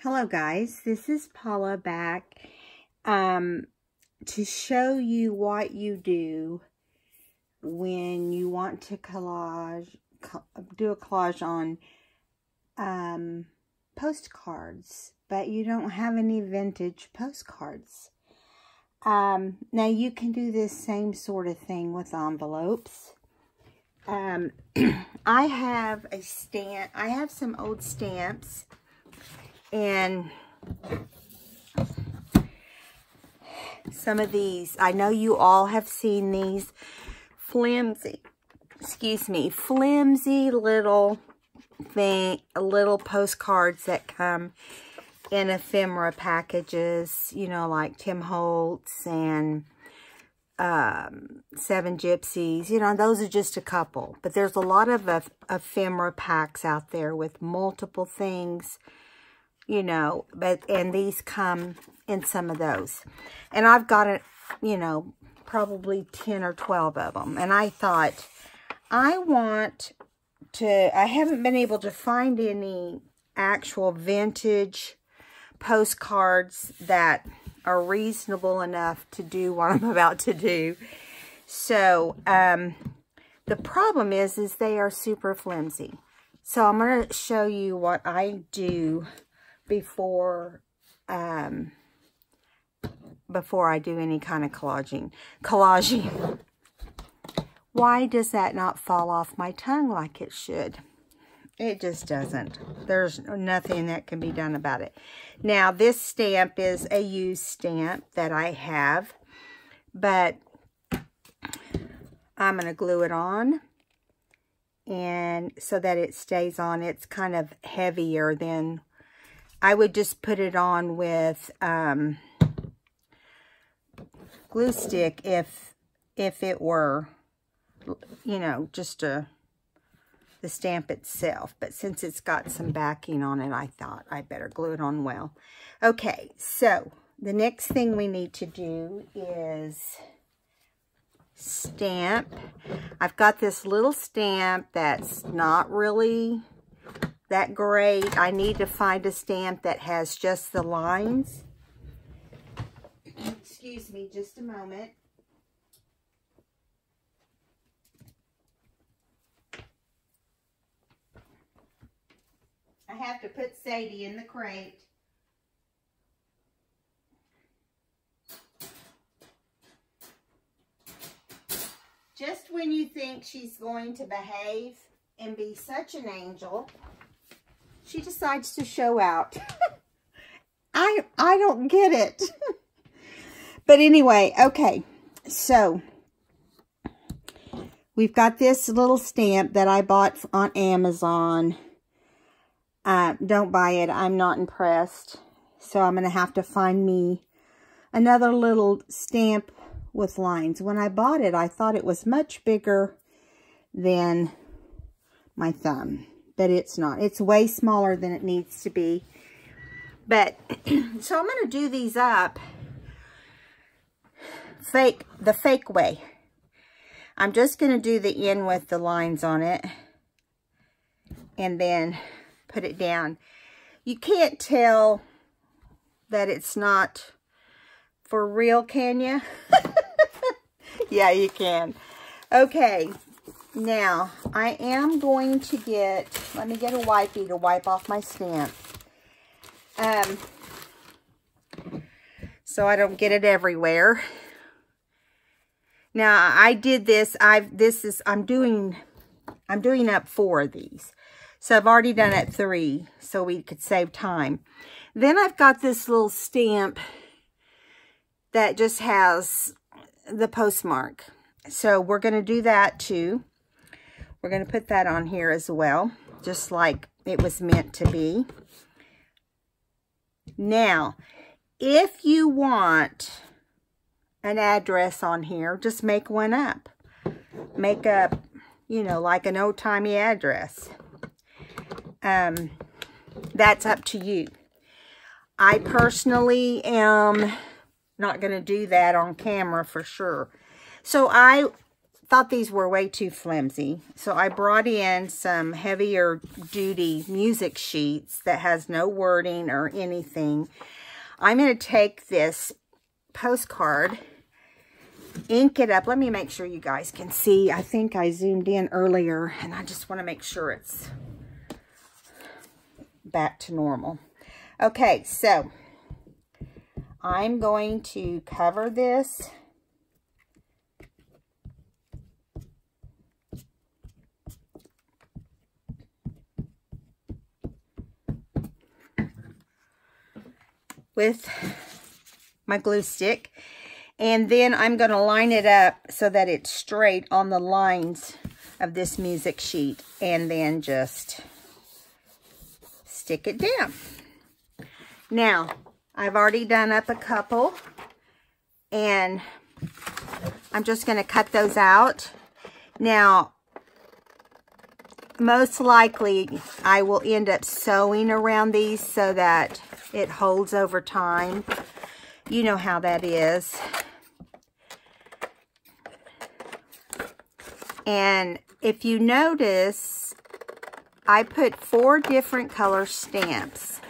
Hello guys, this is Paula back to show you what you do when you want to do a collage on postcards, but you don't have any vintage postcards. Now you can do this same sort of thing with envelopes. I have some old stamps, and some of these, I know you all have seen these flimsy little postcards that come in ephemera packages, you know, like Tim Holtz and Seven Gypsies. You know, those are just a couple, but there's a lot of ephemera packs out there with multiple things, you know, and these come in some of those. And I've got it, you know, probably 10 or 12 of them. And I thought, I haven't been able to find any actual vintage postcards that are reasonable enough to do what I'm about to do. So, the problem is they are super flimsy. So I'm going to show you what I do before I do any kind of collaging. Why does that not fall off my tongue like it should? It just doesn't. There's nothing that can be done about it. Now, this stamp is a used stamp that I have, but I'm going to glue it on, and so that it stays on. It's kind of heavier than I would just put it on with glue stick if it were, you know, just the stamp itself. But since it's got some backing on it, I thought I better glue it on well. Okay, so the next thing we need to do is stamp. I've got this little stamp that's not really that great. I need to find a stamp that has just the lines. Excuse me just a moment. I have to put Sadie in the crate. Just when you think she's going to behave and be such an angel, she decides to show out. I don't get it. But anyway, okay. So, we've got this little stamp that I bought on Amazon. Don't buy it. I'm not impressed. So, I'm going to have to find me another little stamp with lines. When I bought it, I thought it was much bigger than my thumb. But it's not. It's way smaller than it needs to be. But, so I'm going to do these up the fake way. I'm just going to do the end with the lines on it. And then put it down. You can't tell that it's not for real, can you? Yeah, you can. Okay. Now, I am going to let me get a wipey to wipe off my stamp. So I don't get it everywhere. Now, I did this, I'm doing up 4 of these. So I've already done it 3, so we could save time. Then I've got this little stamp that just has the postmark. So we're going to do that too. We're going to put that on here as well, just like it was meant to be. Now, if you want an address on here, just make one up. Make up, you know, like an old-timey address. That's up to you. I personally am not going to do that on camera for sure. So I thought these were way too flimsy. So I brought in some heavier duty music sheets that has no wording or anything. I'm going to take this postcard, ink it up. Let me make sure you guys can see. I think I zoomed in earlier, and I just want to make sure it's back to normal. Okay, so I'm going to cover this with my glue stick, and then I'm going to line it up so that it's straight on the lines of this music sheet, and then just stick it down. Now, I've already done up a couple, and I'm just going to cut those out. Now, most likely I will end up sewing around these so that it holds over time. You know how that is. And if you notice, I put 4 different color stamps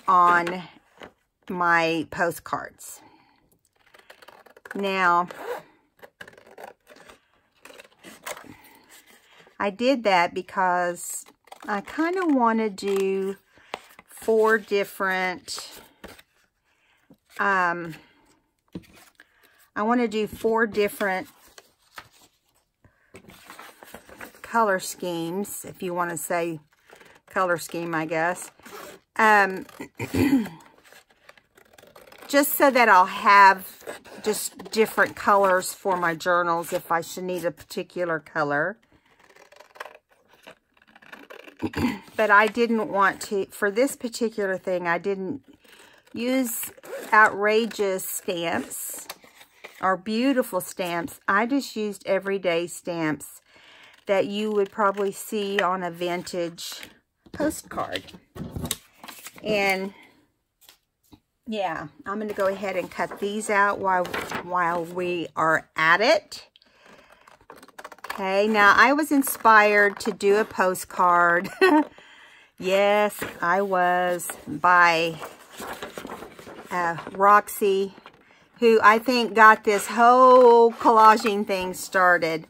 on my postcards. Now, I did that because I kind of want to do 4 different, I want to do 4 different color schemes, if you want to say color scheme, I guess. Just so that I'll have just different colors for my journals if I should need a particular color. But I didn't want to, for this particular thing, I didn't use outrageous stamps or beautiful stamps. I just used everyday stamps that you would probably see on a vintage postcard. And yeah, I'm going to go ahead and cut these out while we are at it. Okay, now I was inspired to do a postcard. Yes, I was, by Roxy, who I think got this whole collaging thing started.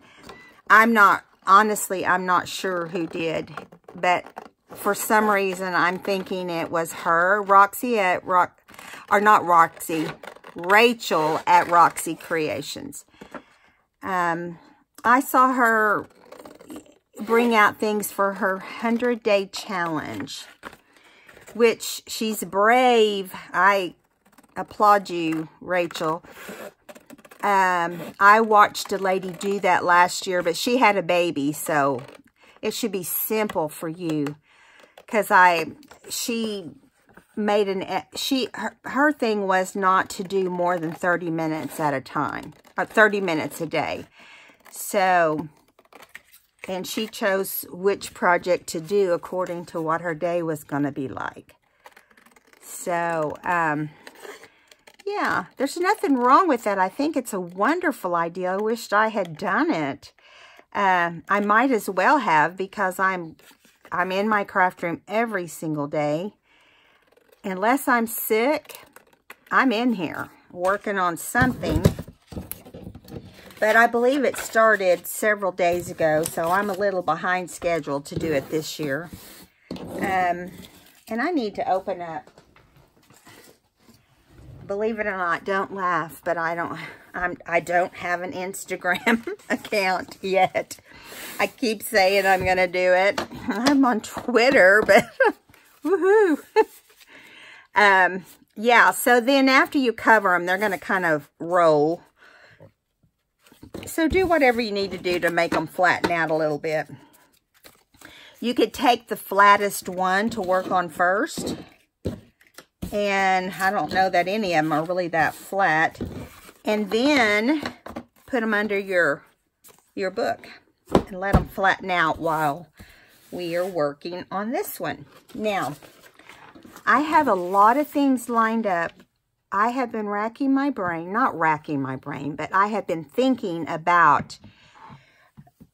Honestly, I'm not sure who did, but for some reason, I'm thinking it was her. Rachel at Roxy Creations. I saw her bring out things for her 100-day challenge, which she's brave. I applaud you, Rachel. I watched a lady do that last year, but she had a baby, so it should be simple for you. Because she made her thing was not to do more than 30 minutes at a time, or 30 minutes a day. So, and she chose which project to do according to what her day was going to be like. So, yeah, there's nothing wrong with that. I think it's a wonderful idea. I wished I had done it. I might as well have, because I'm in my craft room every single day. Unless I'm sick, I'm in here working on something. But I believe it started several days ago, so I'm a little behind schedule to do it this year. And I need to open up. Believe it or not, don't laugh, but I don't have an Instagram account yet. I keep saying I'm going to do it. I'm on Twitter, but woohoo. Yeah, so then after you cover them, they're going to kind of roll. So do whatever you need to do to make them flatten out a little bit. You could take the flattest one to work on first. And I don't know that any of them are really that flat. And then put them under your book and let them flatten out while we are working on this one. Now, I have a lot of things lined up I have been racking my brain, not racking my brain, but I have been thinking about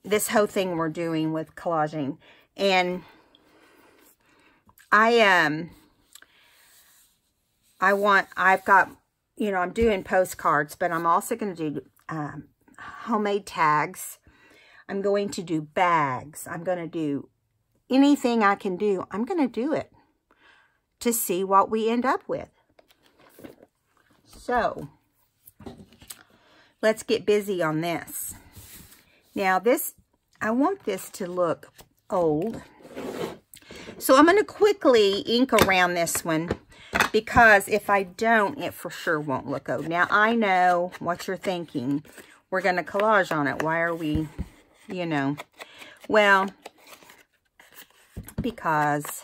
this whole thing we're doing with collaging. And I've got, you know, I'm doing postcards, but I'm also going to do homemade tags. I'm going to do bags. I'm going to do anything I can do. I'm going to do it to see what we end up with. So, let's get busy on this. Now this, I want this to look old. So I'm going to quickly ink around this one, because if I don't, it for sure won't look old. Now I know what you're thinking. We're going to collage on it. Why are we, you know? Well, because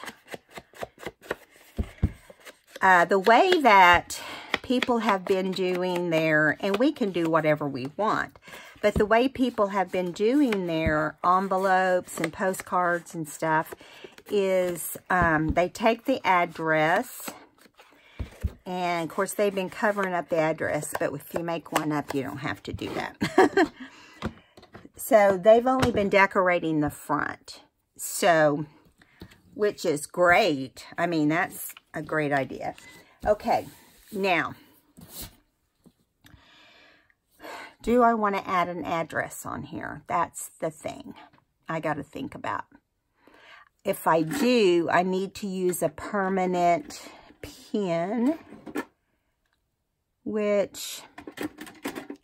the way that people have been doing their, and we can do whatever we want, but the way people have been doing their envelopes and postcards and stuff is they take the address, and of course they've been covering up the address, but if you make one up, you don't have to do that. So they've only been decorating the front, so, which is great. I mean, that's a great idea. Okay, now, do I want to add an address on here? That's the thing I got to think about. If I do, I need to use a permanent pin, which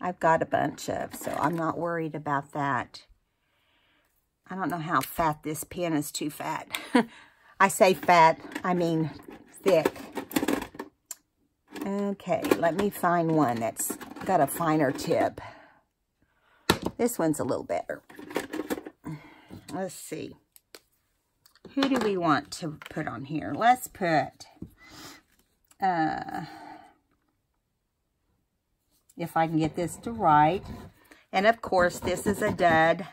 I've got a bunch of, so I'm not worried about that. I don't know how fat this pin is. Too fat. I say fat, I mean thick. Okay, let me find one that's got a finer tip. This one's a little better. Let's see. Who do we want to put on here? Let's put, if I can get this to write. And of course, this is a dud.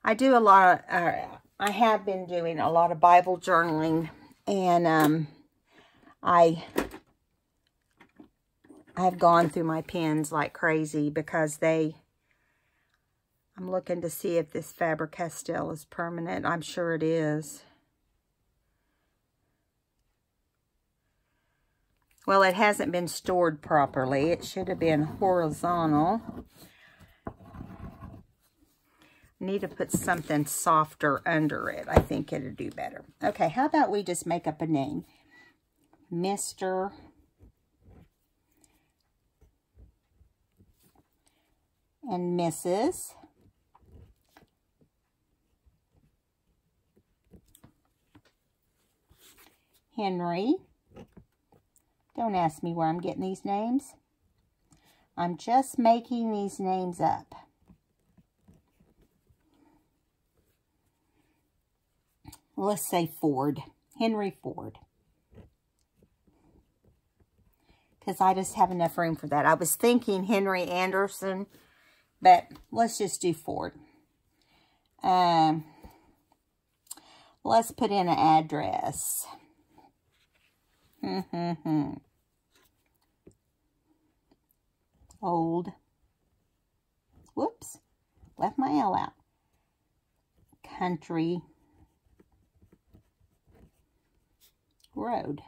I do a lot of, I have been doing a lot of Bible journaling, and I've gone through my pens like crazy because I'm looking to see if this Faber-Castell is permanent. I'm sure it is. Well, it hasn't been stored properly. It should have been horizontal. Need to put something softer under it. I think it'll do better. Okay, how about we just make up a name? Mr. and Mrs. Henry. Don't ask me where I'm getting these names. I'm just making these names up. Let's say Ford. Henry Ford. Because I just have enough room for that. I was thinking Henry Anderson, but let's just do Ford. Let's put in an address. Old. Whoops. Left my L out. Country Road.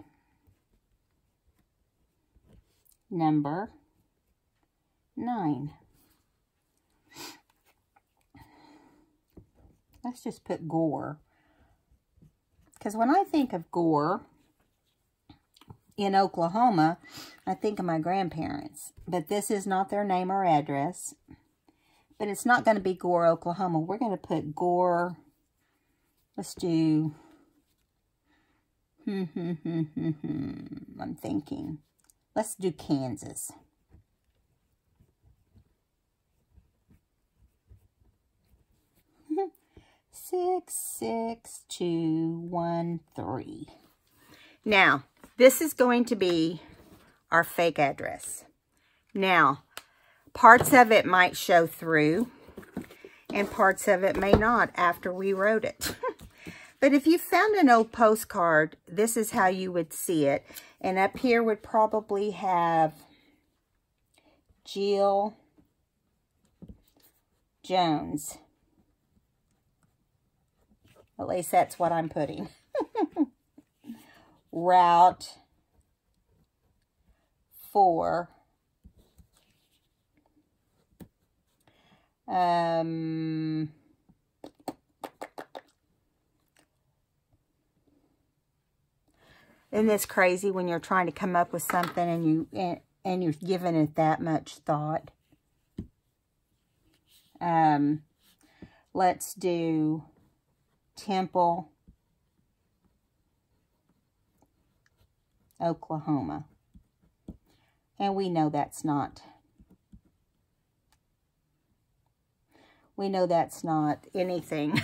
Number 9. Let's just put Gore. Because when I think of Gore in Oklahoma, I think of my grandparents. But this is not their name or address. But it's not going to be Gore, Oklahoma. We're going to put Gore. Let's do... I'm thinking. Let's do Kansas. Six, 6, 2, 1, 3. Now, this is going to be our fake address. Now, parts of it might show through, and parts of it may not after we wrote it. But if you found an old postcard, this is how you would see it. And up here would probably have Jill Jones. At least that's what I'm putting. Route 4. Isn't this crazy when you're trying to come up with something and you're giving it that much thought? Let's do Temple, Oklahoma. And we know that's not anything.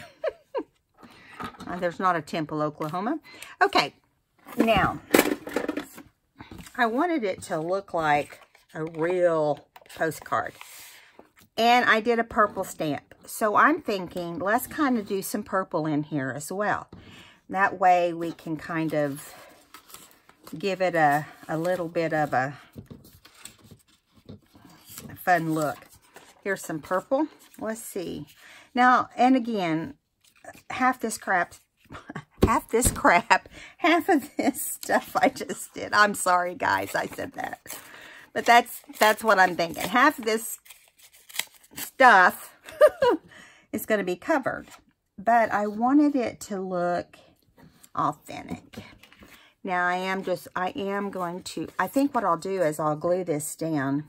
There's not a Temple, Oklahoma. Okay. Now, I wanted it to look like a real postcard. And I did a purple stamp. So I'm thinking, let's kind of do some purple in here as well. That way we can kind of give it a little bit of a fun look. Here's some purple. Let's see. Now, and again, half of this stuff I just did. I'm sorry, guys, I said that. But that's what I'm thinking. Half of this stuff is going to be covered. But I wanted it to look authentic. Now, I think what I'll do is I'll glue this down.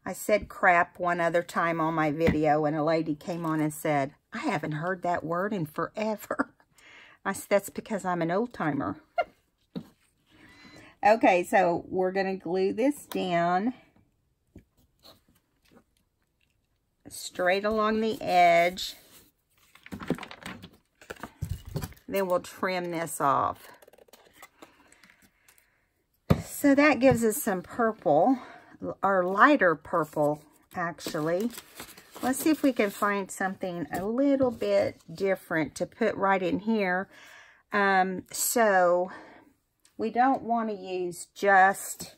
I said crap one other time on my video, and a lady came on and said, I haven't heard that word in forever. I said, that's because I'm an old timer. Okay, so we're going to glue this down straight along the edge. Then we'll trim this off. So that gives us some purple. Or lighter purple, actually. Let's see if we can find something a little bit different to put right in here. So we don't want to use just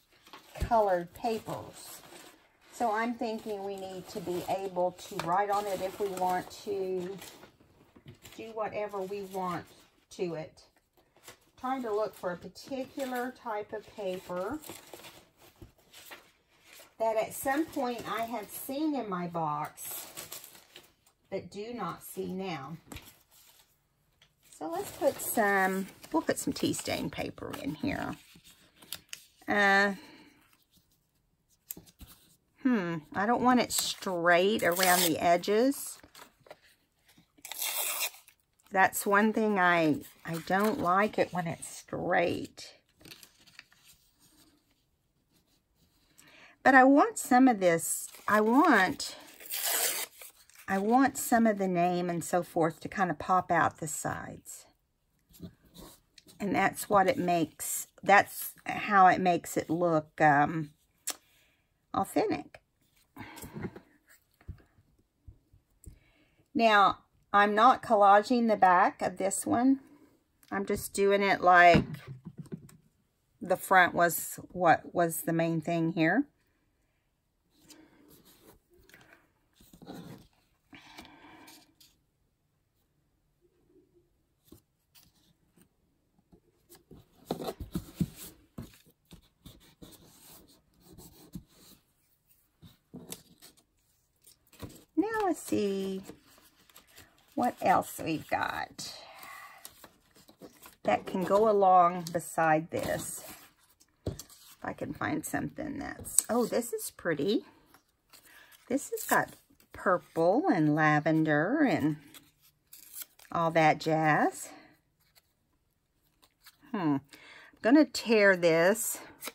colored papers. So I'm thinking we need to be able to write on it if we want to do whatever we want to it. Trying to look for a particular type of paper that at some point I have seen in my box, but do not see now. So let's put we'll put some tea stain paper in here. I don't want it straight around the edges. That's one thing I don't like it when it's straight. But I want some of this, I want some of the name and so forth to kind of pop out the sides. And that's what it makes, that's how it makes it look authentic. Now, I'm not collaging the back of this one. I'm just doing it like the front was what was the main thing here. Now let's see what else we've got that can go along beside this. If I can find something that's, oh, this is pretty. This has got purple and lavender and all that jazz. I'm gonna tear this if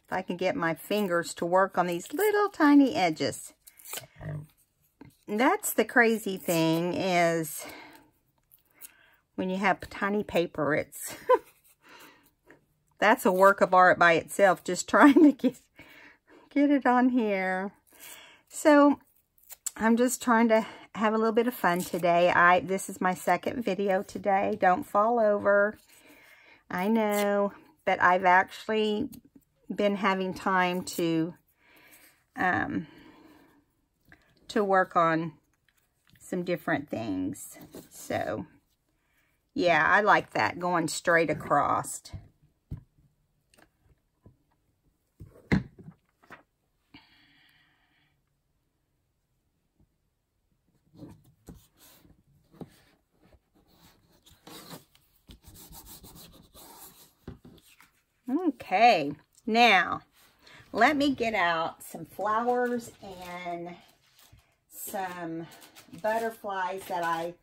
I can get my fingers to work on these little tiny edges. That's the crazy thing, is when you have tiny paper, it's that's a work of art by itself, just trying to get it on here. So I'm just trying to have a little bit of fun today. This is my second video today. Don't fall over. I know, but I've actually been having time to work on some different things. So, yeah, I like that, going straight across. Okay, now let me get out some flowers and some butterflies that I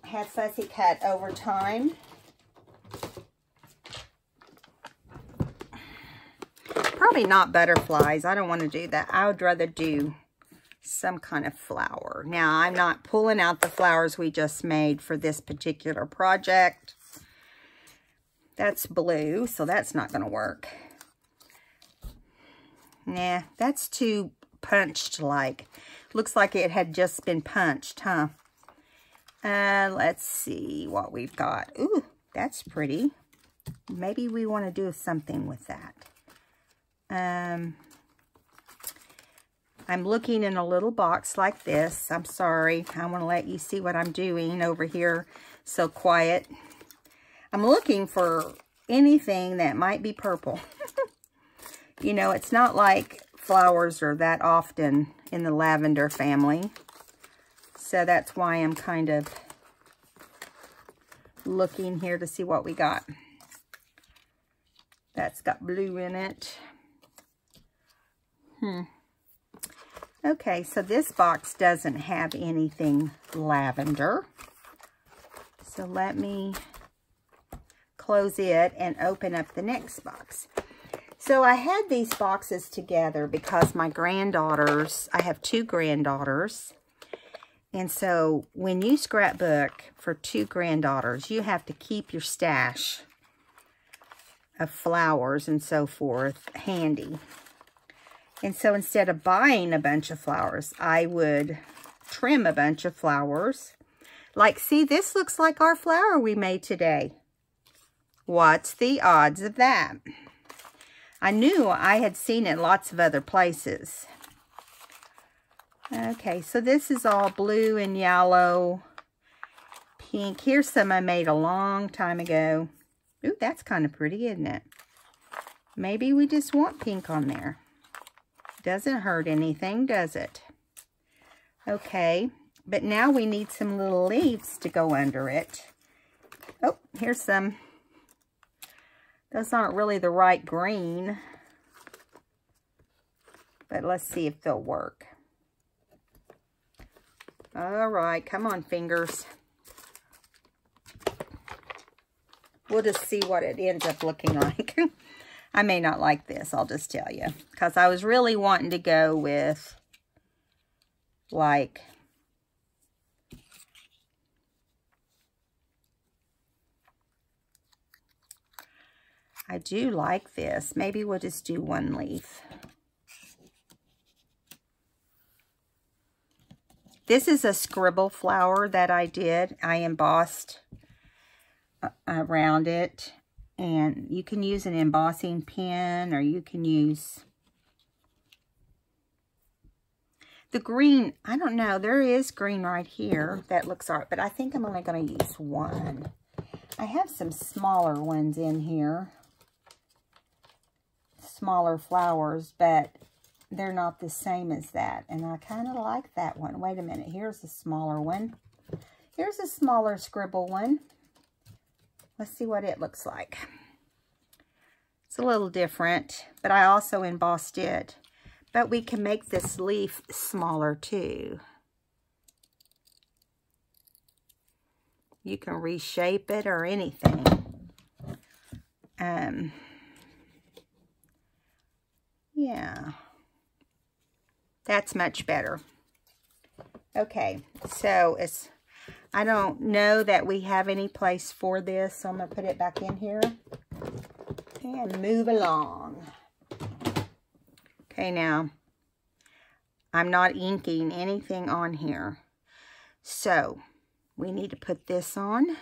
had fussy cut over time. Probably not butterflies. I don't want to do that. I would rather do some kind of flower. Now, I'm not pulling out the flowers we just made for this particular project. That's blue, so that's not going to work. Nah, that's too punched like. Looks like it had just been punched, huh? Let's see what we've got. Ooh, that's pretty. Maybe we want to do something with that. I'm looking in a little box like this. I'm sorry. I want to let you see what I'm doing over here. So quiet. I'm looking for anything that might be purple. You know, it's not like flowers are that often in the lavender family. So that's why I'm kind of looking here to see what we got. That's got blue in it. Okay, so this box doesn't have anything lavender. So let me close it and open up the next box. So I had these boxes together because my granddaughters, I have 2 granddaughters. And so when you scrapbook for 2 granddaughters, you have to keep your stash of flowers and so forth handy. And so instead of buying a bunch of flowers, I would trim a bunch of flowers. Like, see, this looks like our flower we made today. What's the odds of that? I knew I had seen it lots of other places. Okay, so this is all blue and yellow, pink. Here's some I made a long time ago. Ooh, that's kind of pretty, isn't it? Maybe we just want pink on there. Doesn't hurt anything, does it? Okay, but now we need some little leaves to go under it. Oh, here's some. Those aren't really the right green, but let's see if they'll work. All right, come on, fingers. We'll just see what it ends up looking like. I may not like this, I'll just tell you, because I was really wanting to go with, like, I do like this. Maybe we'll just do 1 leaf. This is a scribble flower that I did. I embossed around it. And you can use an embossing pen, or you can use the green. I don't know. There is green right here that looks all right, but I think I'm only going to use 1. I have some smaller ones in here. Smaller flowers, but they're not the same as that. And I kind of like that one. Wait a minute. Here's a smaller one. Here's a smaller scribble one. Let's see what it looks like. It's a little different, but I also embossed it. But we can make this leaf smaller too. You can reshape it or anything. Yeah. That's much better. Okay, so it's, I don't know that we have any place for this, so I'm going to put it back in here and move along. Okay, now, I'm not inking anything on here. So we need to put this on.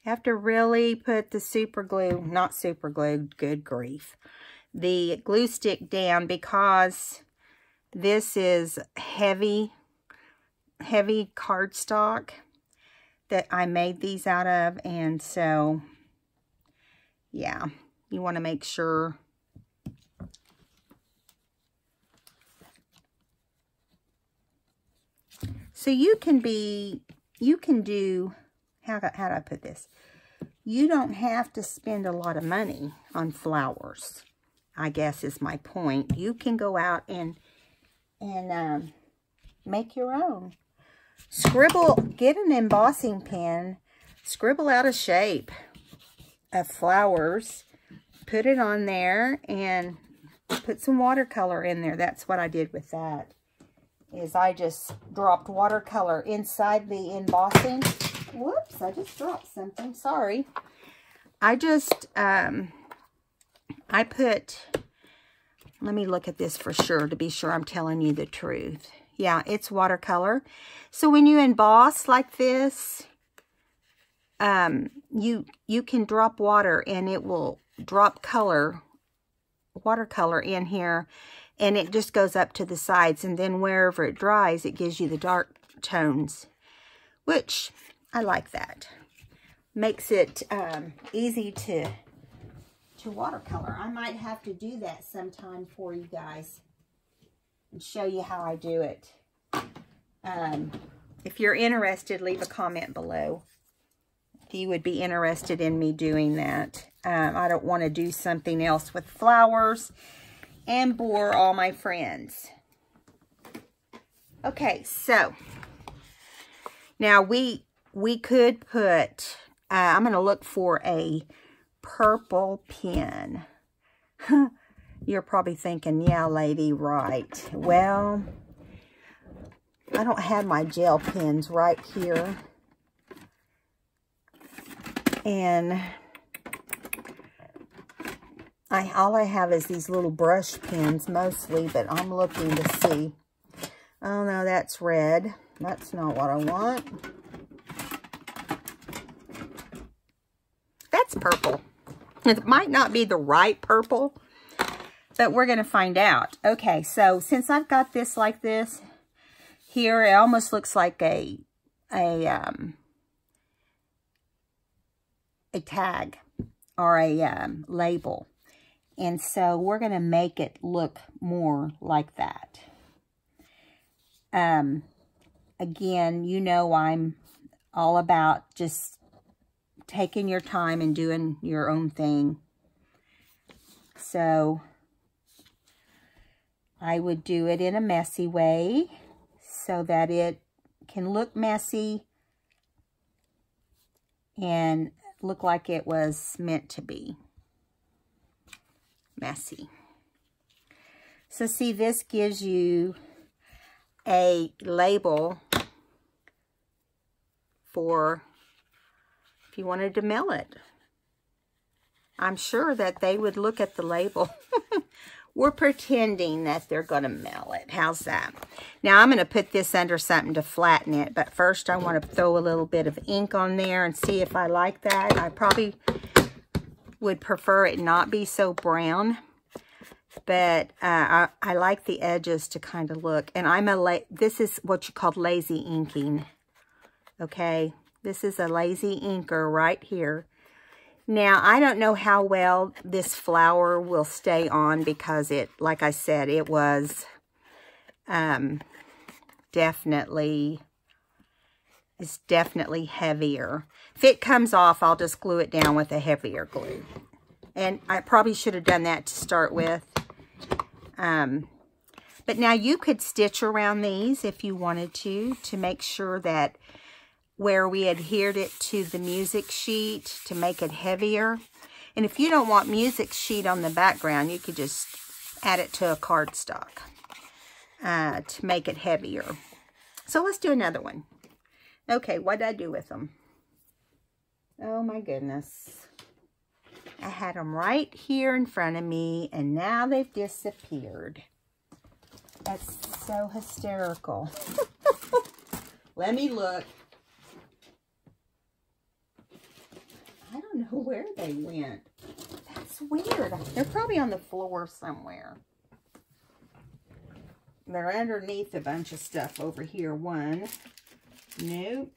Have to really put the super glue, not super glue, good grief, the glue stick down, because this is heavy cardstock that I made these out of, and so yeah, you want to make sure. So you can do, how do I put this? You don't have to spend a lot of money on flowers, I guess is my point. You can go out and make your own. Scribble, get an embossing pen, scribble out a shape of flowers, put it on there, and put some watercolor in there. That's what I did with that, is I just dropped watercolor inside the embossing. Whoops, I just dropped something, sorry. I just, I put, let me look at this for sure to be sure I'm telling you the truth. Yeah, it's watercolor. So when you emboss like this, you can drop water and it will drop watercolor in here, and it just goes up to the sides, and then wherever it dries, it gives you the dark tones, which I like that. Makes it easy to watercolor. I might have to do that sometime for you guys and show you how I do it. If you're interested, leave a comment below if you would be interested in me doing that. I don't want to do something else with flowers and bore all my friends. Okay, so now we could put, I'm going to look for a purple pen. You're probably thinking, yeah, lady, right. Well, I don't have my gel pens right here. And all I have is these little brush pens mostly, but I'm looking to see. Oh, no, that's red. That's not what I want. That's purple. It might not be the right purple, but we're going to find out. Okay, so since I've got this like this, here it almost looks like a tag or a label. And so we're going to make it look more like that. Again, you know I'm all about just taking your time and doing your own thing. So I would do it in a messy way so that it can look messy and look like it was meant to be messy. So see, this gives you a label for if you wanted to mail it. I'm sure that they would look at the label. We're pretending that they're going to mail it. How's that? Now, I'm going to put this under something to flatten it. But first, I want to throw a little bit of ink on there and see if I like that. I probably would prefer it not be so brown. But I like the edges to kind of look. And this is what you call lazy inking. Okay? This is a lazy inker right here. Now, I don't know how well this flower will stay on because it, like I said, it was definitely heavier. If it comes off, I'll just glue it down with a heavier glue. And I probably should have done that to start with. But now you could stitch around these if you wanted to make sure that where we adhered it to the music sheet to make it heavier. And if you don't want music sheet on the background, you could just add it to a cardstock to make it heavier. So let's do another one. Okay, what did I do with them? Oh my goodness. I had them right here in front of me, and now they've disappeared. That's so hysterical. Let me look. I don't know where they went. That's weird. They're probably on the floor somewhere. They're underneath a bunch of stuff over here. One. Nope.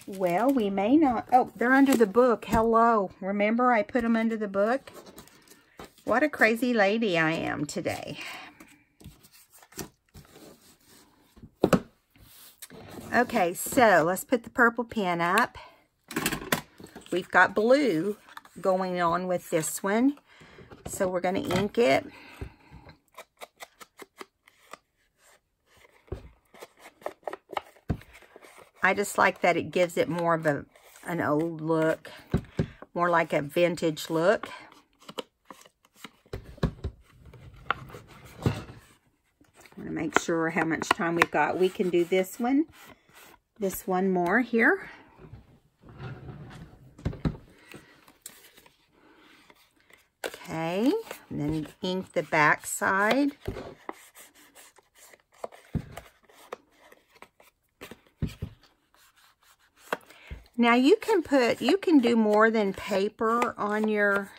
Well, we may not. Oh, they're under the book. Hello. Remember I put them under the book? What a crazy lady I am today. Okay, so let's put the purple pen up. We've got blue going on with this one. So we're going to ink it. I just like that it gives it more of an old look, more like a vintage look. I'm going to make sure how much time we've got. We can do this one more here. Okay, and then ink the back side. Now you can do more than paper on your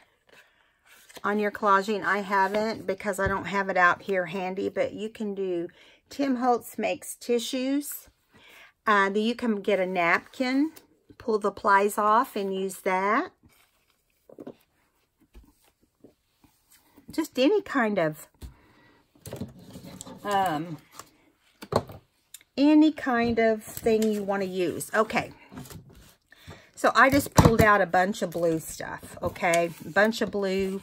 collaging. I haven't because I don't have it out here handy, but you can do, Tim Holtz makes tissues. You can get a napkin, pull the plies off and use that. Just any kind of thing you want to use. Okay. So I just pulled out a bunch of blue stuff, okay? A bunch of blue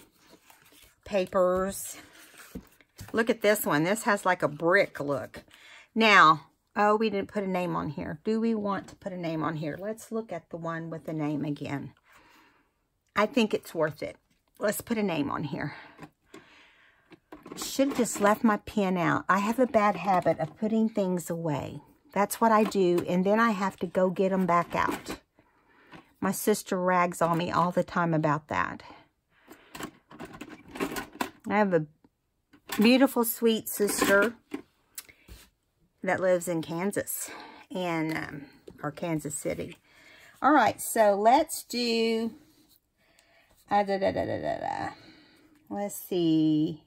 papers. Look at this one. This has like a brick look. Now, oh, we didn't put a name on here. Do we want to put a name on here? Let's look at the one with the name again. I think it's worth it. Let's put a name on here. Should have just left my pen out. I have a bad habit of putting things away. That's what I do, and then I have to go get them back out. My sister rags on me all the time about that. I have a beautiful, sweet sister that lives in Kansas, or Kansas City. All right, so let's do, let's see.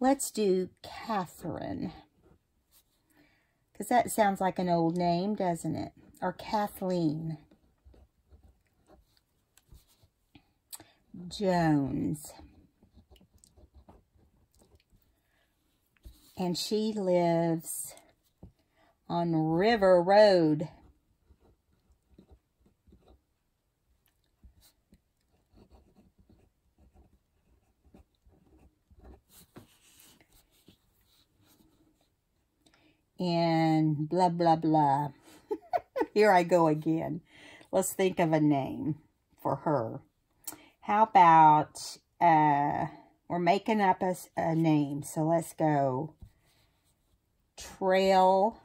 Let's do Catherine, because that sounds like an old name, doesn't it? Or Kathleen Jones. And she lives on River Road. And blah, blah, blah. Here I go again. Let's think of a name for her. How about, we're making up a name. So let's go Trail,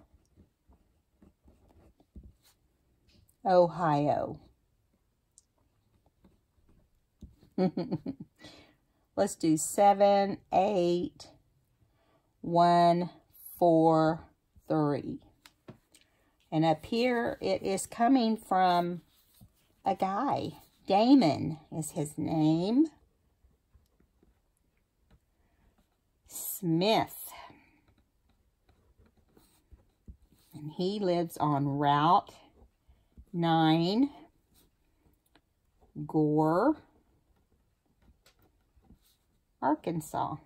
Ohio. Let's do 7, 8, 1, 4, 3. And up here, it is coming from a guy. Damon is his name. Smith. And he lives on Route 9, Gore, Arkansas.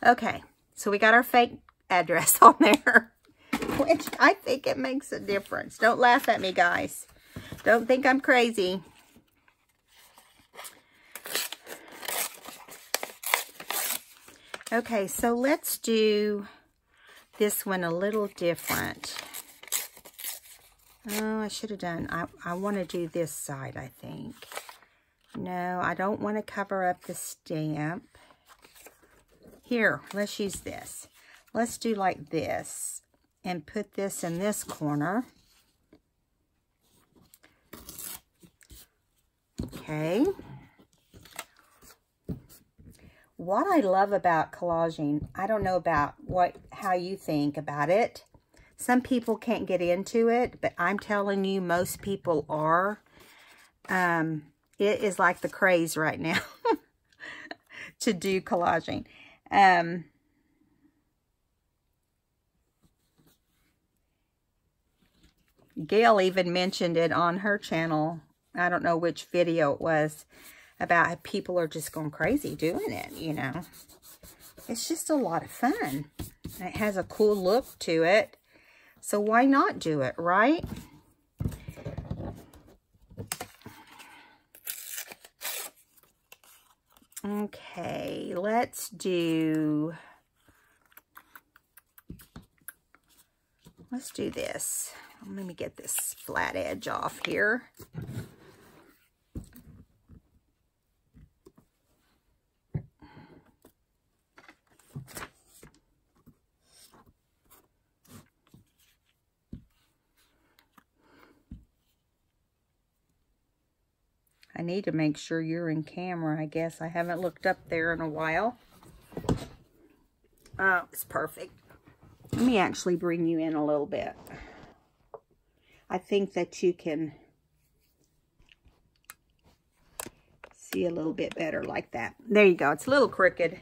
Okay, so we got our fake address on there, which I think it makes a difference. Don't laugh at me, guys. Don't think I'm crazy. Okay, so let's do this one a little different. Oh, I should have done, I want to do this side, I think. No, I don't want to cover up the stamp. Here, let's use this. Let's do like this and put this in this corner. Okay. What I love about collaging, I don't know about how you think about it. Some people can't get into it, but I'm telling you, most people are. It is like the craze right now to do collaging. Gail even mentioned it on her channel. I don't know which video it was, about how people are just going crazy doing it, you know. It's just a lot of fun. It has a cool look to it. So why not do it, right? Okay, let's do this. Let me get this flat edge off here. I need to make sure you're in camera, I guess. I haven't looked up there in a while. Oh, it's perfect. Let me actually bring you in a little bit. I think that you can see a little bit better like that. There you go. It's a little crooked.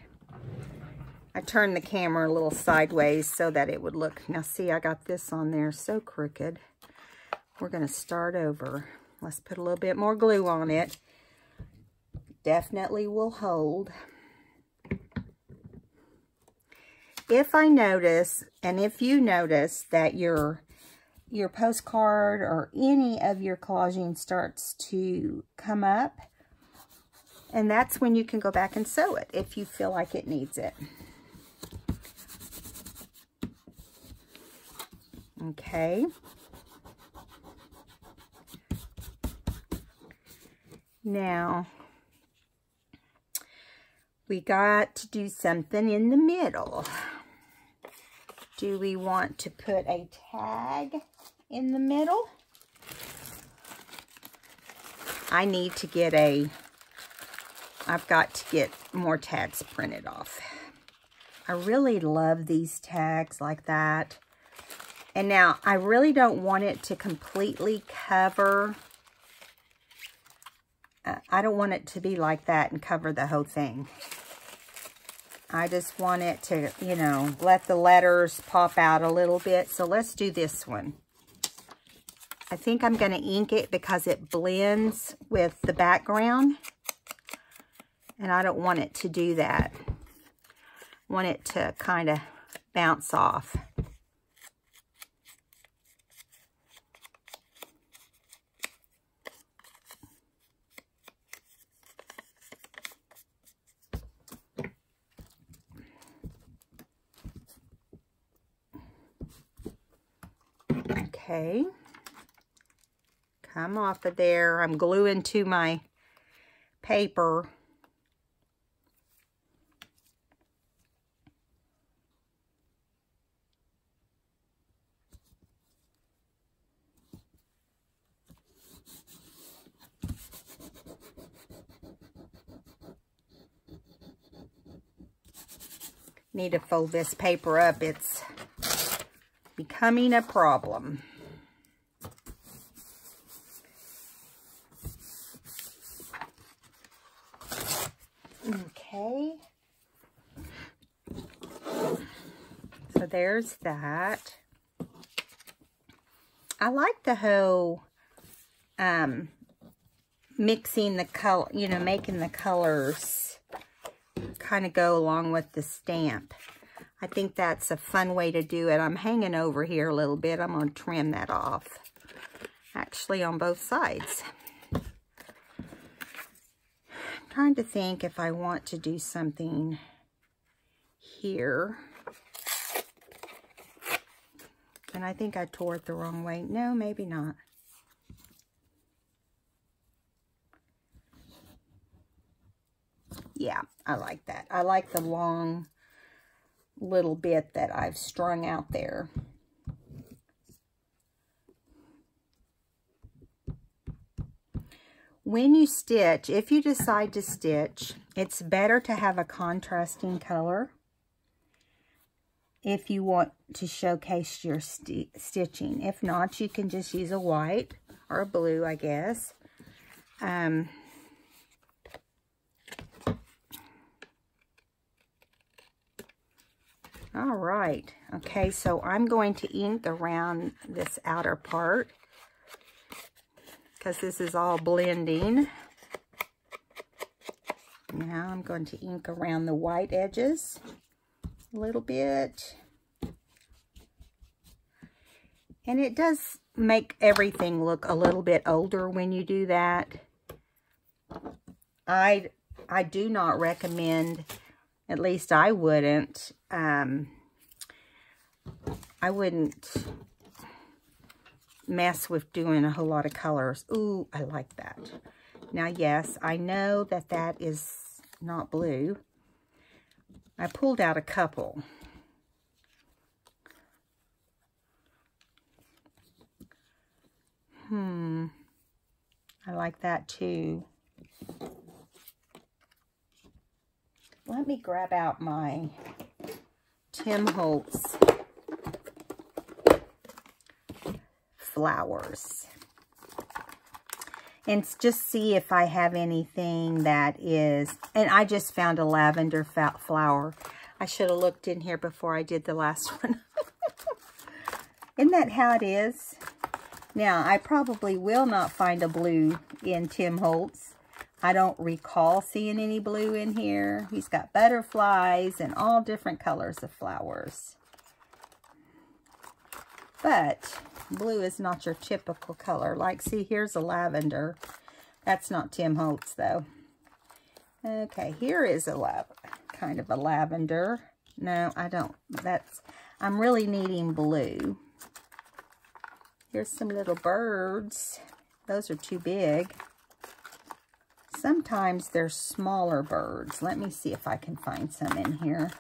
I turned the camera a little sideways so that it would look. Now see, I got this on there so crooked. We're going to start over. Let's put a little bit more glue on it. Definitely will hold. If I notice, and if you notice that your postcard or any of your collaging starts to come up, and that's when you can go back and sew it if you feel like it needs it. Okay. Now, we got to do something in the middle. Do we want to put a tag in the middle? I need to get I've got to get more tags printed off. I really love these tags like that. And now, I really don't want it to completely cover. I don't want it to be like that and cover the whole thing. I just want it to, you know, let the letters pop out a little bit. So let's do this one. I think I'm going to ink it because it blends with the background. And I don't want it to do that. I want it to kind of bounce off. Okay, come off of there. I'm gluing to my paper. Need to fold this paper up. It's becoming a problem. Okay. So there's that. I like the whole mixing the color, you know, making the colors kind of go along with the stamp. I think that's a fun way to do it. I'm hanging over here a little bit. I'm going to trim that off. Actually, on both sides. I'm trying to think if I want to do something here. And I think I tore it the wrong way. No, maybe not. Yeah, I like that. I like the long little bit that I've strung out there. When you stitch, if you decide to stitch, it's better to have a contrasting color if you want to showcase your stitching. If not, you can just use a white or a blue, I guess. All right. Okay, so I'm going to ink around this outer part because this is all blending. Now I'm going to ink around the white edges a little bit. And it does make everything look a little bit older when you do that. I do not recommend, at least I wouldn't, I wouldn't mess with doing a whole lot of colors. Ooh, I like that. Now, yes, I know that that is not blue. I pulled out a couple. I like that too. Let me grab out my Tim Holtz flowers and just see if I have anything that is, and I just found a lavender flower. I should have looked in here before I did the last one. Isn't that how it is? Now, I probably will not find a blue in Tim Holtz. I don't recall seeing any blue in here. He's got butterflies and all different colors of flowers. But blue is not your typical color. Like, see, here's a lavender. That's not Tim Holtz, though. Okay, here is a kind of a lavender. No, I don't. I'm really needing blue. Here's some little birds. Those are too big. Sometimes they're smaller birds. Let me see if I can find some in here.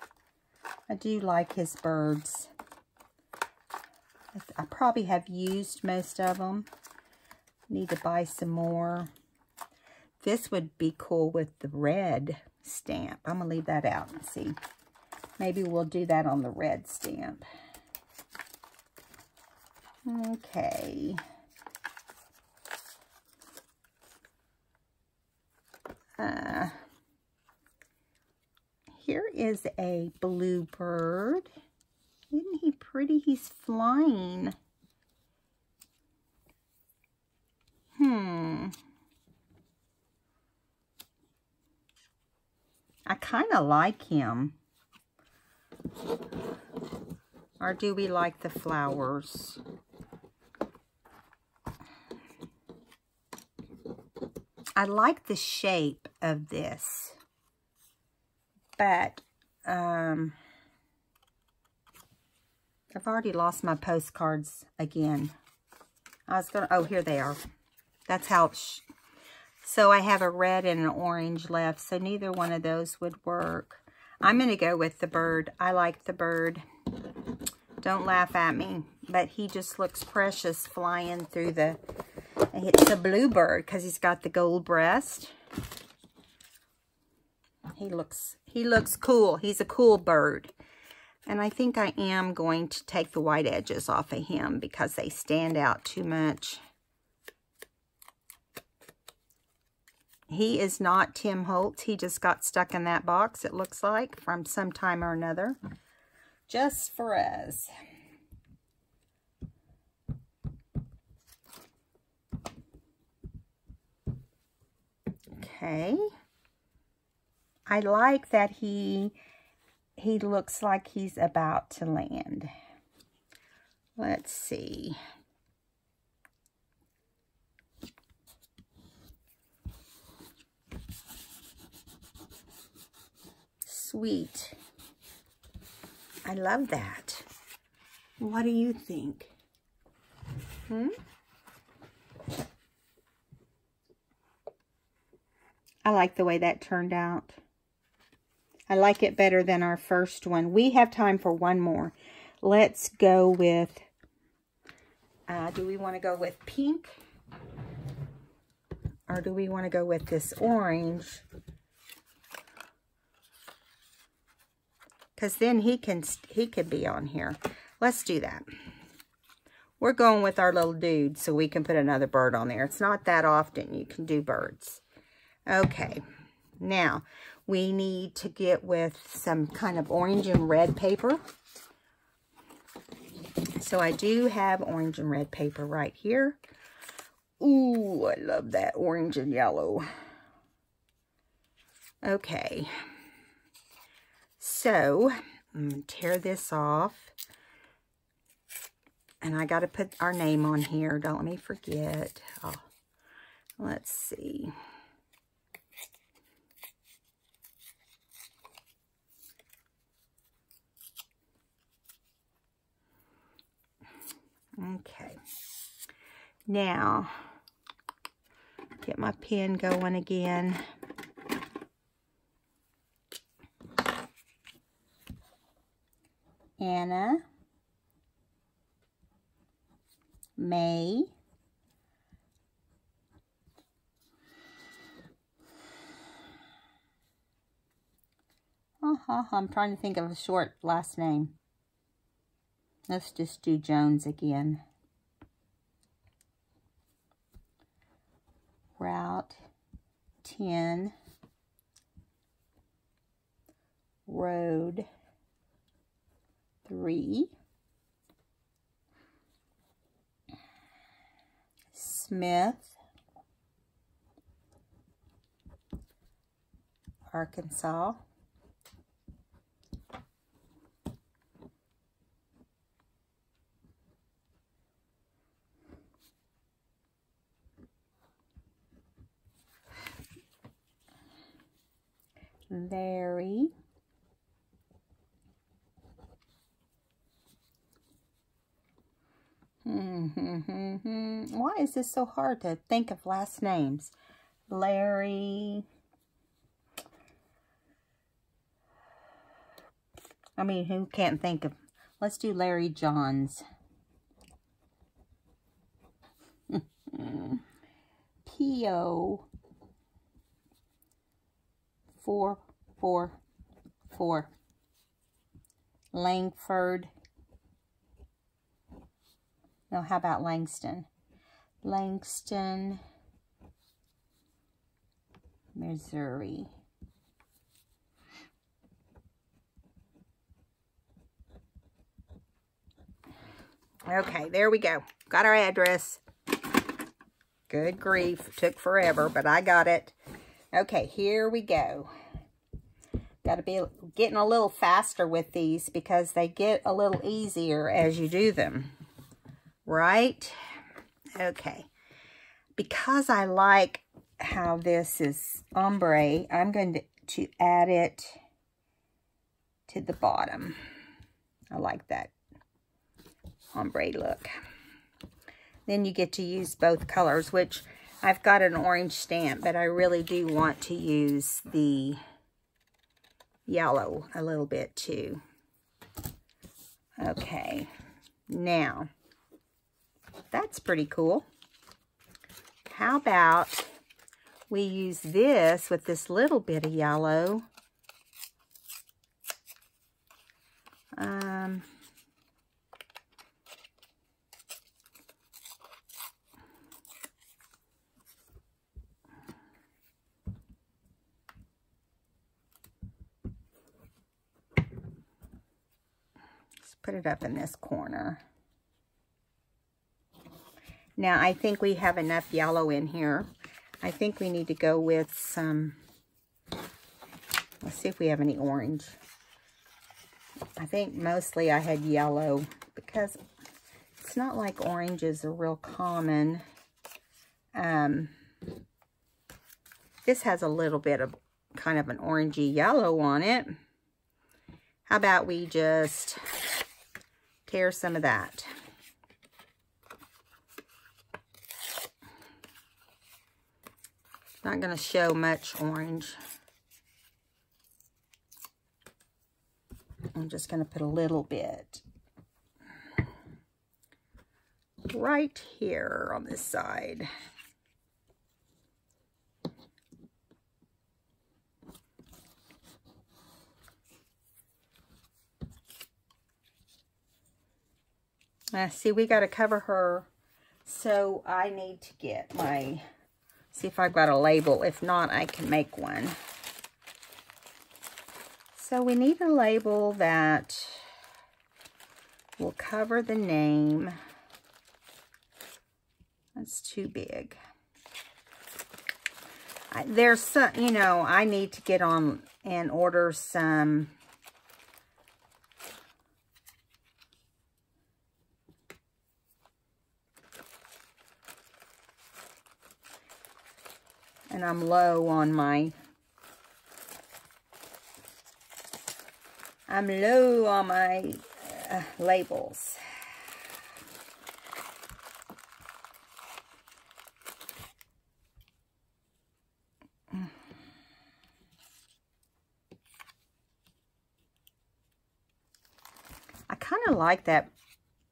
I do like his birds. I probably have used most of them. Need to buy some more. This would be cool with the red stamp. I'm going to leave that out and see. Maybe we'll do that on the red stamp. Okay. Here is a bluebird. Isn't he pretty? He's flying. I kind of like him. Or do we like the flowers? I like the shape of this, but I've already lost my postcards again. I was gonna, oh, here they are. That's how, so I have a red and an orange left, so neither one of those would work. I'm gonna go with the bird. I like the bird. Don't laugh at me, but he just looks precious flying through the, it's a bluebird because he's got the gold breast. He looks cool. He's a cool bird. And I think I am going to take the white edges off of him because they stand out too much. He is not Tim Holtz. He just got stuck in that box, it looks like, from some time or another. Just for us. Okay. I like that he looks like he's about to land. Let's see. Sweet. I love that. What do you think? I like the way that turned out. I like it better than our first one. We have time for one more. Let's go with, do we want to go with pink? Or do we want to go with this orange? Because then he could be on here. Let's do that. We're going with our little dude so we can put another bird on there. It's not that often you can do birds. Okay. Now, we need to get with some kind of orange and red paper. So I do have orange and red paper right here. Ooh, I love that orange and yellow. Okay. So, I'm going to tear this off. And I got to put our name on here. Don't let me forget. Oh, let's see. Okay. Now, get my pen going again. Anna, May, I'm trying to think of a short last name. Let's just do Jones again. Route 10, Road 3, Smith, Arkansas. Larry, why is this so hard to think of last names? Larry, I mean, who can't think of, let's do Larry Johns. P.O. 444. Langford. No, how about Langston? Langston, Missouri. Okay, there we go. Got our address. Good grief. Took forever, but I got it. Okay, here we go. Got to be getting a little faster with these because they get a little easier as you do them. Right? Okay. Because I like how this is ombre, I'm going to add it to the bottom. I like that ombre look. Then you get to use both colors, which I've got an orange stamp, but I really do want to use the yellow a little bit too. Okay, now, that's pretty cool. How about we use this with this little bit of yellow. Put it up in this corner. Now, I think we have enough yellow in here. I think we need to go with some, let's see if we have any orange. I think mostly I had yellow because it's not like oranges are real common. This has a little bit of kind of an orangey yellow on it. How about we just tear some of that? Not going to show much orange. I'm just going to put a little bit right here on this side. See, we got to cover her, so I need to get my, see if I've got a label. If not, I can make one. So we need a label that will cover the name. That's too big. There's some, you know, I need to get on and order some and I'm low on my labels. I kind of like that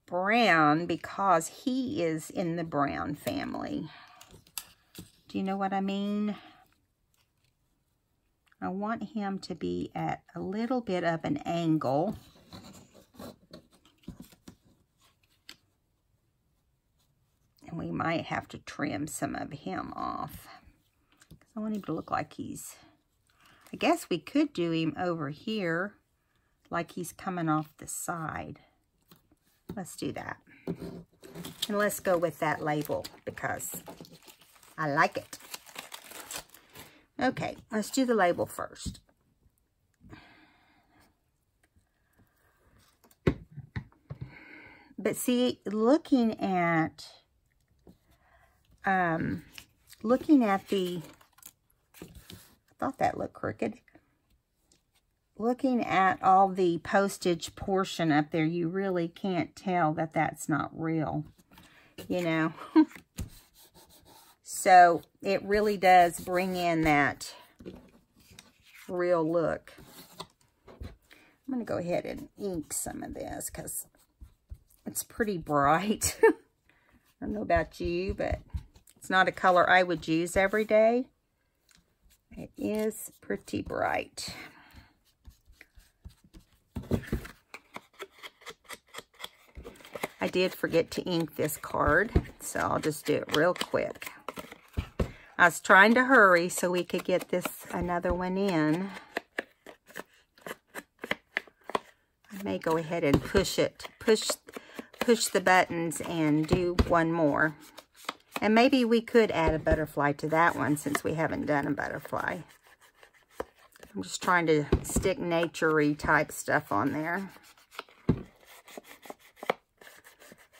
brown because he is in the brown family. Do you know what I mean? I want him to be at a little bit of an angle. And we might have to trim some of him off. I want him to look like he's, I guess we could do him over here, like he's coming off the side. Let's do that. And let's go with that label because I like it. Okay, let's do the label first. But see, looking at the, I thought that looked crooked. Looking at all the postage portion up there, you really can't tell that that's not real, you know. So it really does bring in that real look. I'm going to go ahead and ink some of this because it's pretty bright. I don't know about you, but it's not a color I would use every day. It is pretty bright. I did forget to ink this card, so I'll just do it real quick. I was trying to hurry so we could get this another one in. I may go ahead and push the buttons and do one more. And maybe we could add a butterfly to that one since we haven't done a butterfly. I'm just trying to stick nature-y type stuff on there.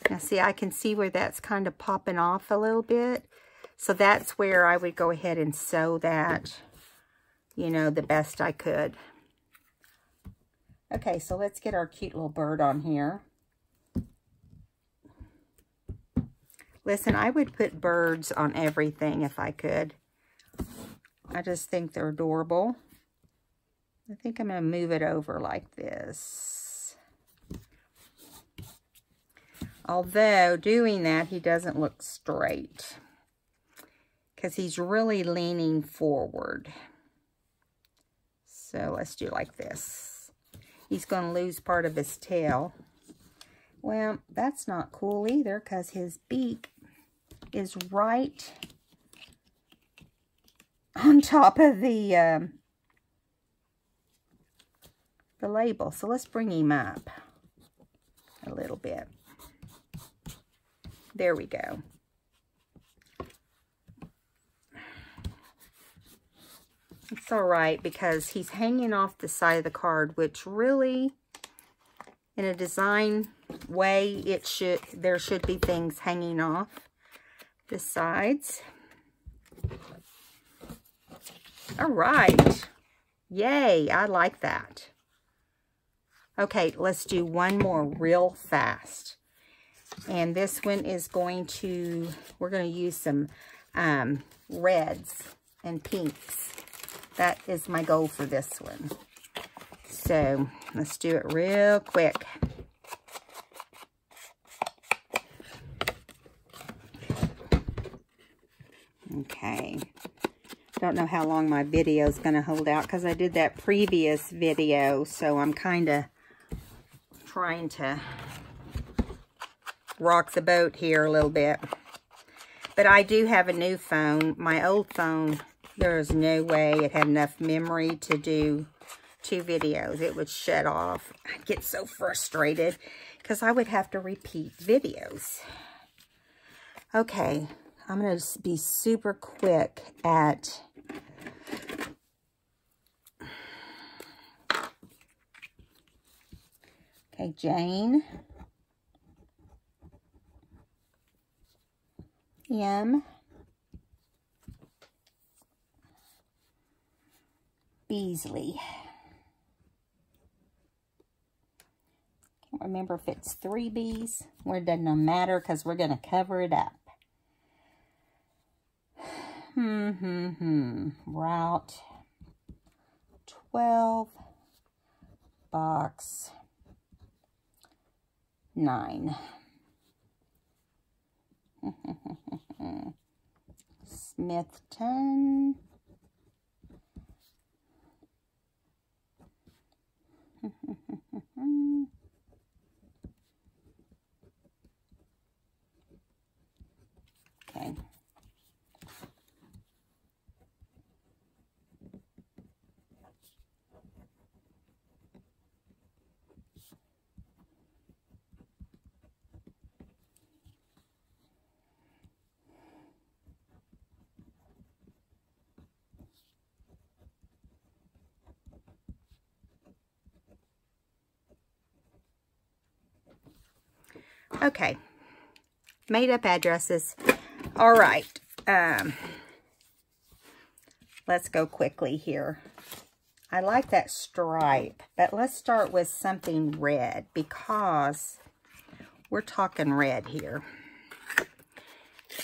Now see, I can see where that's kind of popping off a little bit. So that's where I would go ahead and sew that, you know, the best I could. Okay, so let's get our cute little bird on here. Listen, I would put birds on everything if I could. I just think they're adorable. I think I'm going to move it over like this. Although, doing that, he doesn't look straight, because he's really leaning forward. So let's do like this. He's going to lose part of his tail. Well, that's not cool either, because his beak is right on top of the label. So let's bring him up a little bit. There we go. It's all right because he's hanging off the side of the card, which really, in a design way, there should be things hanging off the sides. All right. Yay, I like that. Okay, let's do one more real fast. And this one is going to, we're going to use some reds and pinks. That is my goal for this one. So let's do it real quick. Okay. Don't know how long my video is going to hold out because I did that previous video. So I'm kind of trying to rock the boat here a little bit. But I do have a new phone. My old phone, there's no way it had enough memory to do 2 videos. It would shut off. I'd get so frustrated because I would have to repeat videos. Okay, I'm going to be super quick at okay, Jane M. Beasley. Can't remember if it's 3 B's. Well, it doesn't matter because we're going to cover it up. Route 12, box 9. Smithton. Okay. Okay, made up addresses. All right, let's go quickly here. I like that stripe, but let's start with something red because we're talking red here.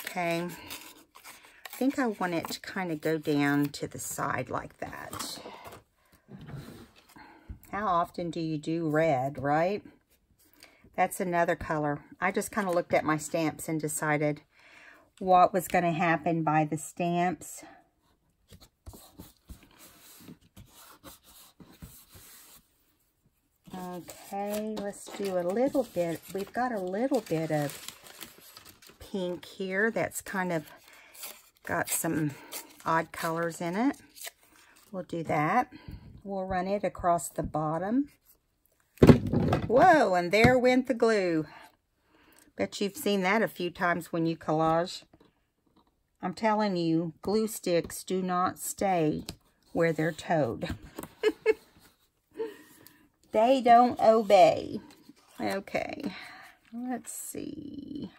Okay, I think I want it to kind of go down to the side like that. How often do you do red, right? That's another color. I just kind of looked at my stamps and decided what was going to happen by the stamps. Okay, let's do a little bit. We've got a little bit of pink here that's kind of got some odd colors in it. We'll do that. We'll run it across the bottom. Whoa, and there went the glue. Bet you've seen that a few times when you collage. I'm telling you, glue sticks do not stay where they're towed. They don't obey. Okay, let's see.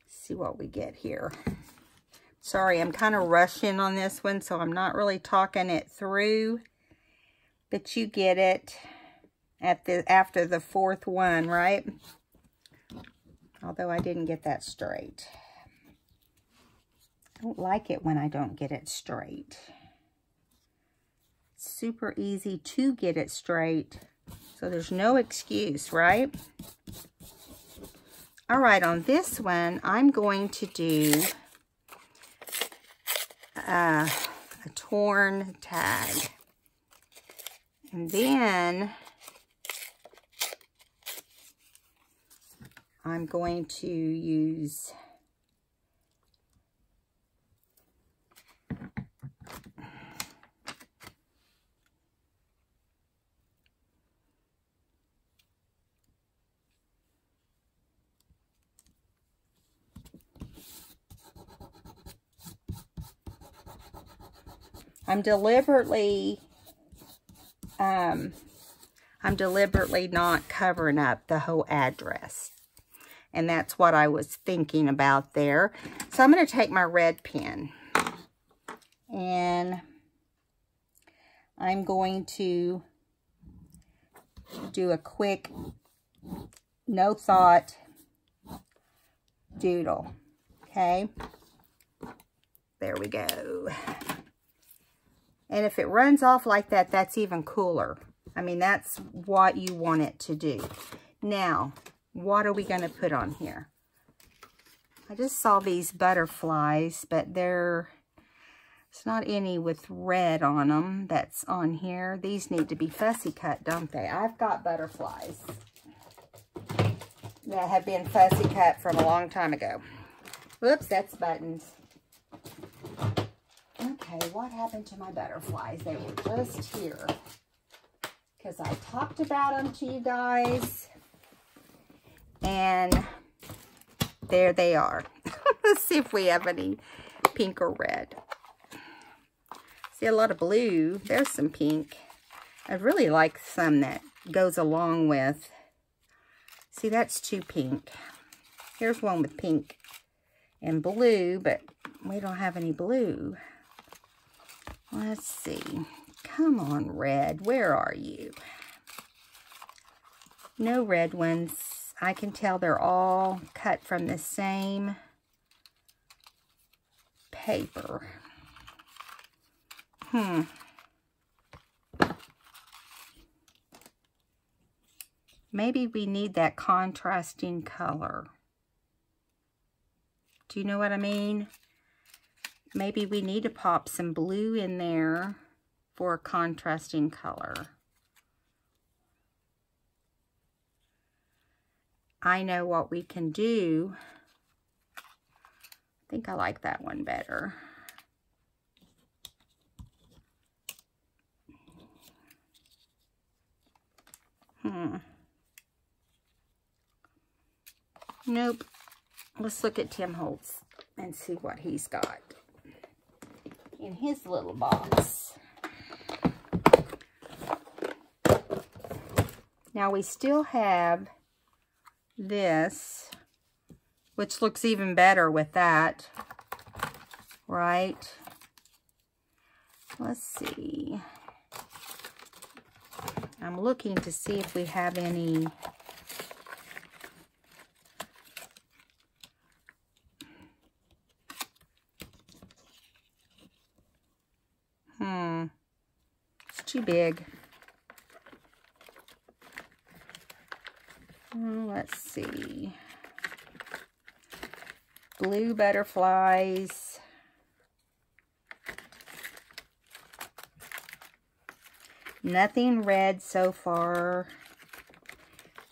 See what we get here. Sorry, I'm kind of rushing on this one, so I'm not really talking it through, but you get it at the after the 4th one, right? Although I didn't get that straight. I don't like it when I don't get it straight. It's super easy to get it straight, so there's no excuse, right? All right, on this one, I'm going to do a torn tag. And then I'm going to use I'm deliberately not covering up the whole address And that's what I was thinking about there. So I'm going to take my red pen. And I'm going to do a quick, no thought doodle. Okay. There we go. And if it runs off like that, that's even cooler. I mean, that's what you want it to do. Now, what are we going to put on here? I just saw these butterflies, but there's not any with red on them that's on here. These need to be fussy cut, don't they? I've got butterflies that have been fussy cut from a long time ago. Whoops, that's buttons. Okay, what happened to my butterflies? They were just here. Because I talked about them to you guys. And there they are. Let's see if we have any pink or red. See a lot of blue. There's some pink. I really like some that goes along with. See, that's too pink. Here's one with pink and blue, but we don't have any blue. Let's see. Come on, red. Where are you? No red ones. I can tell they're all cut from the same paper. Maybe we need that contrasting color. Do you know what I mean? Maybe we need to pop some blue in there for a contrasting color. I know what we can do. I think I like that one better. Nope. Let's look at Tim Holtz and see what he's got in his little box. Now we still have this, which looks even better with that, right? Let's see. I'm looking to see if we have any it's too big. Let's see. Blue butterflies. Nothing red so far,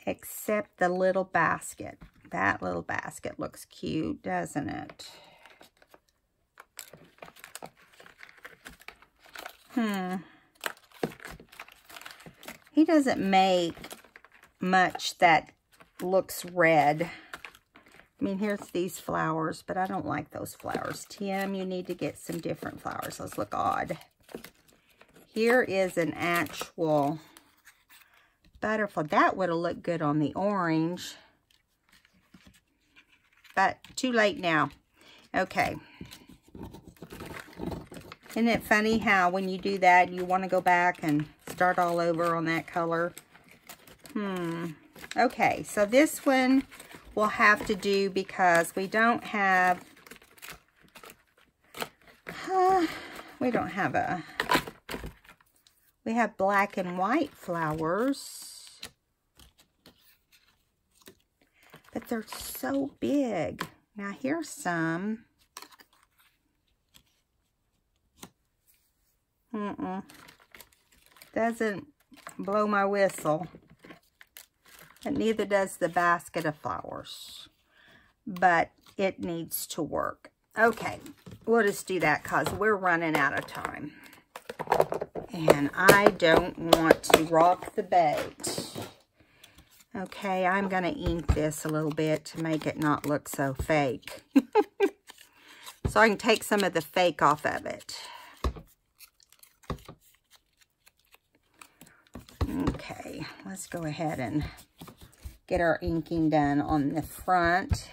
except the little basket. That little basket looks cute, doesn't it? He doesn't make much that looks red. I mean, here's these flowers, but I don't like those flowers. Tim, you need to get some different flowers. Those look odd. Here is an actual butterfly. That would have looked good on the orange, but too late now. Okay. Isn't it funny how when you do that, you want to go back and start all over on that color? Okay, so this one we'll have to do because we don't have, we have black and white flowers, but they're so big. Now here's some. Doesn't blow my whistle. And neither does the basket of flowers. But it needs to work. Okay, we'll just do that because we're running out of time. And I don't want to rock the boat. Okay, I'm going to ink this a little bit to make it not look so fake. So I can take some of the fake off of it. Okay, let's go ahead and get our inking done on the front.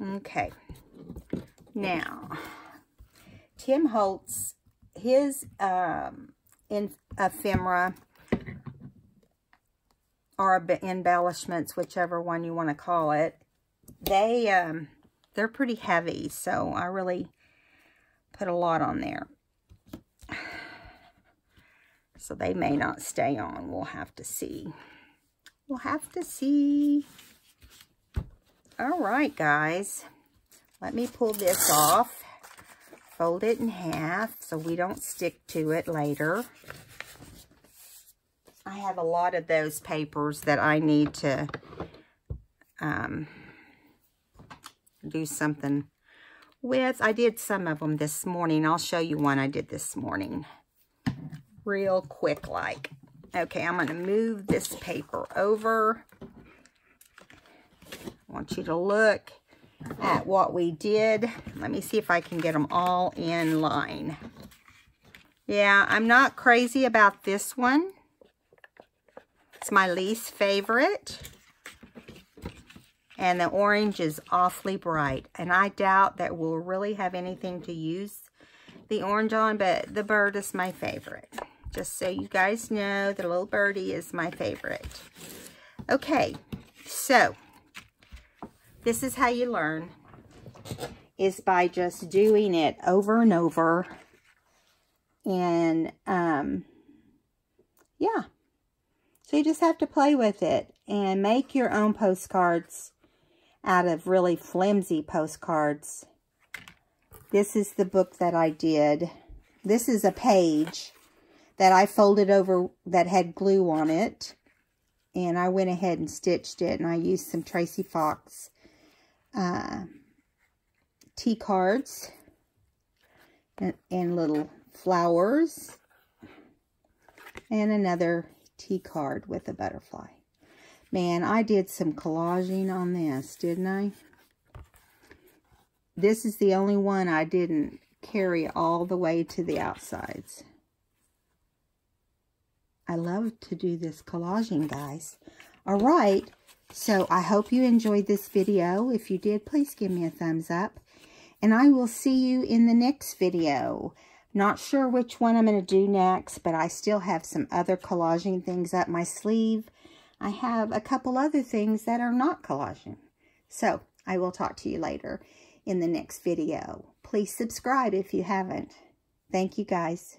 Okay, now Tim Holtz, his ephemera or embellishments, whichever one you want to call it, they're pretty heavy, so I really put a lot on there. So they may not stay on. We'll have to see. We'll have to see. All right, guys. Let me pull this off. Fold it in half so we don't stick to it later. I have a lot of those papers that I need to do something with. I did some of them this morning. I'll show you one I did this morning. Real quick like. Okay, I'm going to move this paper over. I want you to look at what we did. Let me see if I can get them all in line. Yeah, I'm not crazy about this one. It's my least favorite. And the orange is awfully bright. And I doubt that we'll really have anything to use the orange on, but the bird is my favorite. Just so you guys know, the little birdie is my favorite. Okay, so this is how you learn, is by just doing it over and over. And, yeah. So you just have to play with it and make your own postcards out of really flimsy postcards. This is the book that I did. This is a page that I folded over that had glue on it. And I went ahead and stitched it. And I used some Tracy Fox tea cards and little flowers. And another tea card with a butterfly. Man, I did some collaging on this, didn't I? This is the only one I didn't carry all the way to the outsides. I love to do this collaging, guys. All right, so I hope you enjoyed this video. If you did, please give me a thumbs up. And I will see you in the next video. Not sure which one I'm going to do next, but I still have some other collaging things up my sleeve. I have a couple other things that are not collaging. So, I will talk to you later in the next video. Please subscribe if you haven't. Thank you, guys.